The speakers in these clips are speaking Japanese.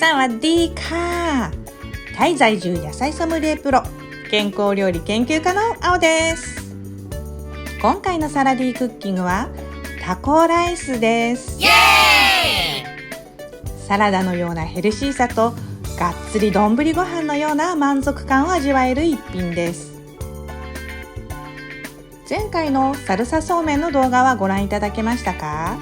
サワディーカー。タイ在住野菜ソムリエプロ、健康料理研究家の青です。今回のサラディークッキングはタコライスです。イエーイ！サラダのようなヘルシーさとがっつり丼ご飯のような満足感を味わえる一品です。前回のサルサそうめんの動画はご覧いただけましたか？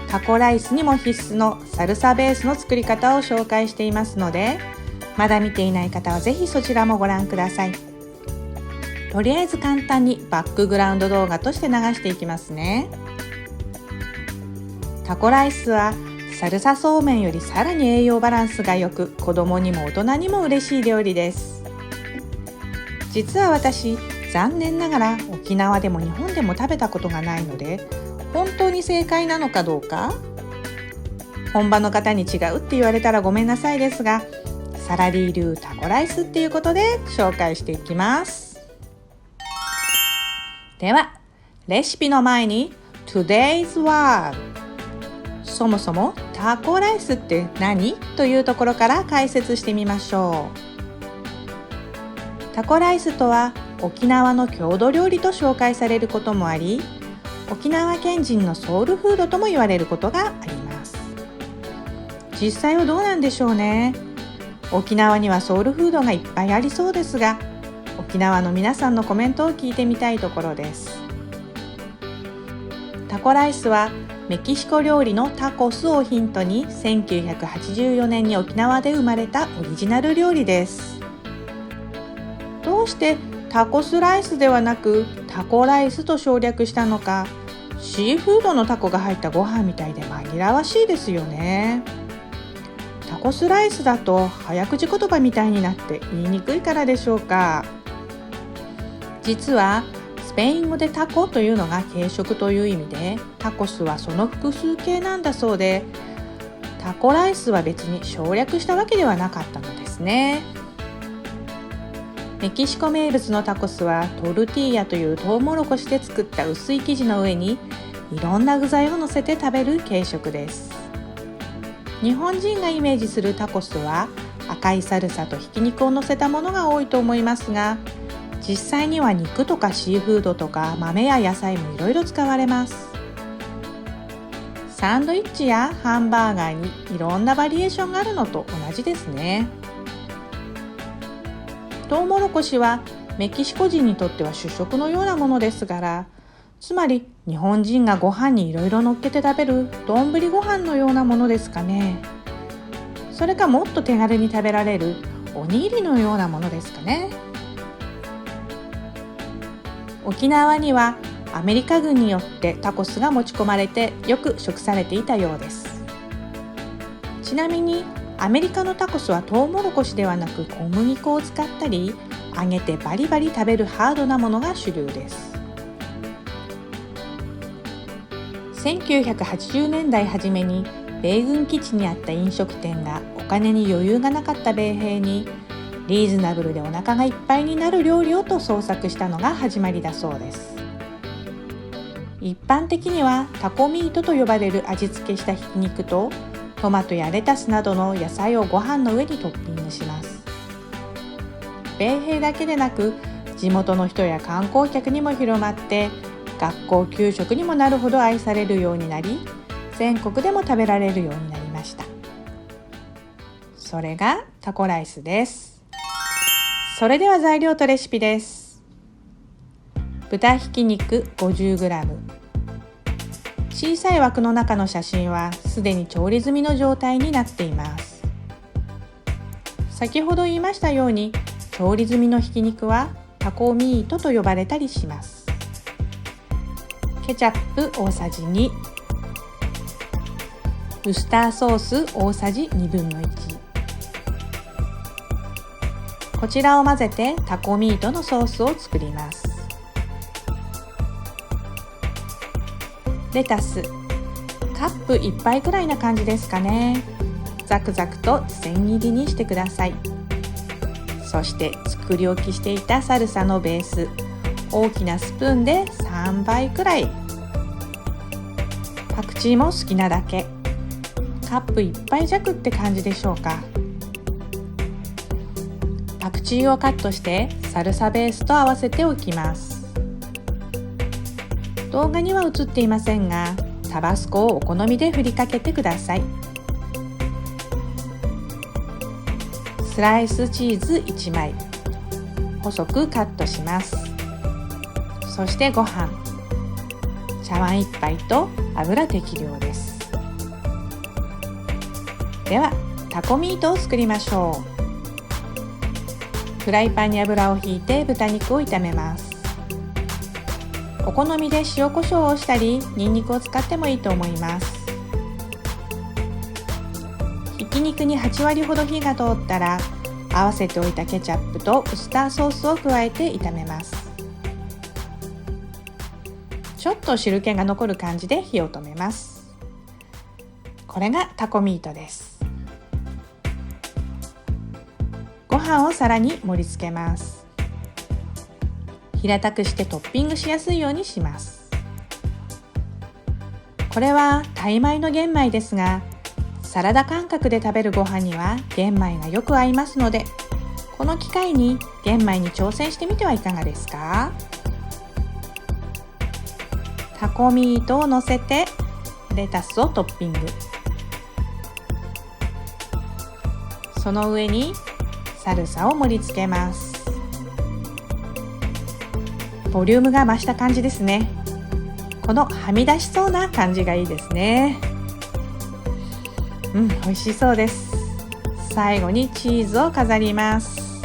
タコライスにも必須のサルサベースの作り方を紹介していますので、まだ見ていない方はぜひそちらもご覧ください。とりあえず簡単にバックグラウンド動画として流していきますね。タコライスはサルサそうめんよりさらに栄養バランスが良く、子供にも大人にも嬉しい料理です。実は私、残念ながら沖縄でも日本でも食べたことがないので、本当に正解なのかどうか、本場の方に違うって言われたらごめんなさいですが、サラディ流タコライスっていうことで紹介していきます。ではレシピの前に Today's Word、 そもそもタコライスって何というところから解説してみましょう。タコライスとは沖縄の郷土料理と紹介されることもあり、沖縄県人のソウルフードとも言われることがあります。実際はどうなんでしょうね。沖縄にはソウルフードがいっぱいありそうですが、沖縄の皆さんのコメントを聞いてみたいところです。タコライスはメキシコ料理のタコスをヒントに1984年に沖縄で生まれたオリジナル料理です。どうしてタコスライスではなくタコライスと省略したのか、シーフードのタコが入ったご飯みたいで紛らわしいですよね。タコスライスだと早口言葉みたいになって言いにくいからでしょうか。実はスペイン語でタコというのが軽食という意味で、タコスはその複数形なんだそうで、タコライスは別に省略したわけではなかったのですね。メキシコ名物のタコスはトルティーヤというトウモロコシで作った薄い生地の上にいろんな具材を乗せて食べる軽食です。日本人がイメージするタコスは赤いサルサとひき肉を乗せたものが多いと思いますが、実際には肉とかシーフードとか豆や野菜もいろいろ使われます。サンドイッチやハンバーガーにいろんなバリエーションがあるのと同じですね。トウモロコシはメキシコ人にとっては主食のようなものですから、つまり日本人がご飯にいろいろ乗っけて食べる丼ご飯のようなものですかね。それかもっと手軽に食べられるおにぎりのようなものですかね。沖縄にはアメリカ軍によってタコスが持ち込まれてよく食されていたようです。ちなみにアメリカのタコスはトウモロコシではなく小麦粉を使ったり、揚げてバリバリ食べるハードなものが主流です。1980年代初めに米軍基地にあった飲食店がお金に余裕がなかった米兵にリーズナブルでお腹がいっぱいになる料理をと創作したのが始まりだそうです。一般的にはタコミートと呼ばれる味付けしたひき肉とトマトやレタスなどの野菜をご飯の上にトッピングします。米兵だけでなく地元の人や観光客にも広まって、学校給食にもなるほど愛されるようになり、全国でも食べられるようになりました。それがタコライスです。それでは材料とレシピです。豚ひき肉 50g、 小さい枠の中の写真はすでに調理済みの状態になっています。先ほど言いましたように、調理済みのひき肉はタコミートと呼ばれたりします。ケチャップ大さじ2、ウスターソース大さじ1/2、こちらを混ぜてタコミートのソースを作ります。レタスカップ1杯くらいな感じですかね。ザクザクと千切りにしてください。そして作り置きしていたサルサのベース、大きなスプーンで3倍くらい、パクチーも好きなだけ、カップ1杯弱って感じでしょうか。パクチーをカットしてサルサベースと合わせておきます。動画には映っていませんが、タバスコをお好みで振りかけてください。スライスチーズ1枚細くカットします。そしてご飯、茶碗1杯と油適量です。ではタコミートを作りましょう。フライパンに油をひいて豚肉を炒めます。お好みで塩コショウをしたりニンニクを使ってもいいと思います。ひき肉に8割ほど火が通ったら、合わせておいたケチャップとウスターソースを加えて炒めます。ちょっと汁気が残る感じで火を止めます。これがタコミートです。ご飯を皿に盛り付けます。平たくしてトッピングしやすいようにします。これはタイ米の玄米ですが、サラダ感覚で食べるご飯には玄米がよく合いますので、この機会に玄米に挑戦してみてはいかがですか？タコミートをのせてレタスをトッピング。その上にサルサを盛り付けます。ボリュームが増した感じですね。このはみ出しそうな感じがいいですね。美味しそうです。最後にチーズを飾ります。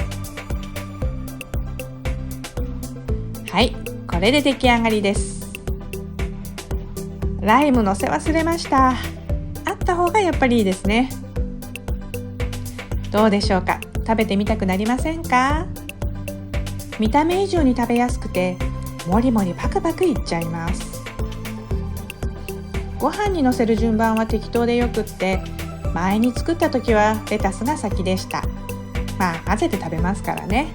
はい、これで出来上がりです。ライムのせ忘れました。あった方がやっぱりいいですね。どうでしょうか？食べてみたくなりませんか？見た目以上に食べやすくて、もりもりパクパクいっちゃいます。ご飯にのせる順番は適当でよくって、前に作った時はレタスが先でした。混ぜて食べますからね。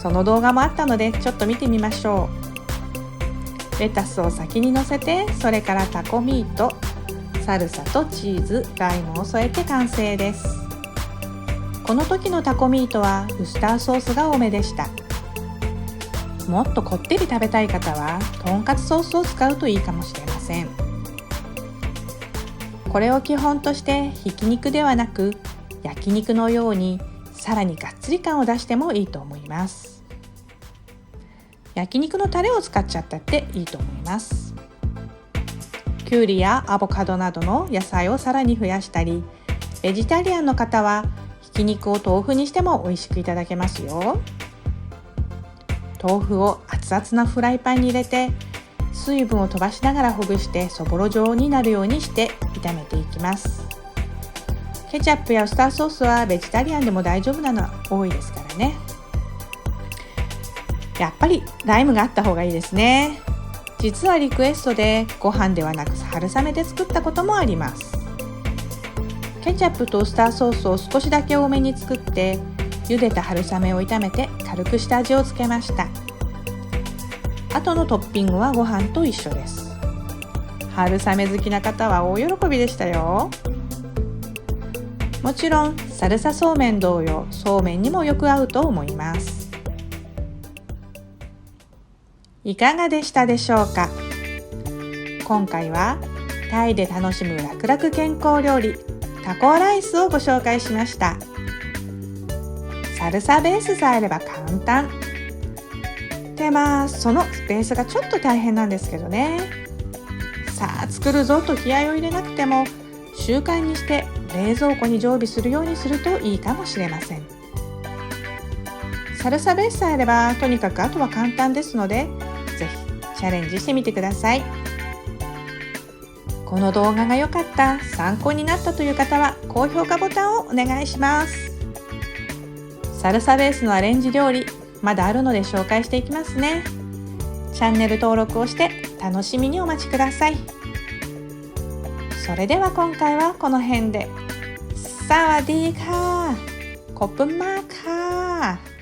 その動画もあったのでちょっと見てみましょう。レタスを先にのせて、それからタコミート、サルサとチーズ、ライムを添えて完成です。この時のタコミートはウスターソースが多めでした。もっとこってり食べたい方はとんかつソースを使うといいかもしれません。これを基本としてひき肉ではなく焼肉のようにさらにがっつり感を出してもいいと思います。焼肉のタレを使っちゃったっていいと思います。きゅうりやアボカドなどの野菜をさらに増やしたり、ベジタリアンの方はひき肉を豆腐にしても美味しくいただけますよ。豆腐を熱々なフライパンに入れて、水分を飛ばしながらほぐしてそぼろ状になるようにして炒めていきます。ケチャップやウスターソースはベジタリアンでも大丈夫なのは多いですからね。やっぱりライムがあった方がいいですね。実はリクエストでご飯ではなく春雨で作ったこともあります。ケチャップとウスターソースを少しだけ多めに作って、茹でた春雨を炒めて軽く下味をつけました。後のトッピングはご飯と一緒です。春雨好きな方は大喜びでしたよ。もちろんサルサそうめん同様、そうめんにもよく合うと思います。いかがでしたでしょうか？今回はタイで楽しむ楽々健康料理、タコライスをご紹介しました。サルサベースさえあれば簡単で、そのベースがちょっと大変なんですけどね。さあ作るぞと気合を入れなくても、習慣にして冷蔵庫に常備するようにするといいかもしれません。サルサベースさえあればとにかくあとは簡単ですので、ぜひチャレンジしてみてください。この動画が良かった、参考になったという方は高評価ボタンをお願いします。サルサベースのアレンジ料理、まだあるので紹介していきますね。チャンネル登録をして楽しみにお待ちください。それでは今回はこの辺で。サワディーカー、コップンマーカー。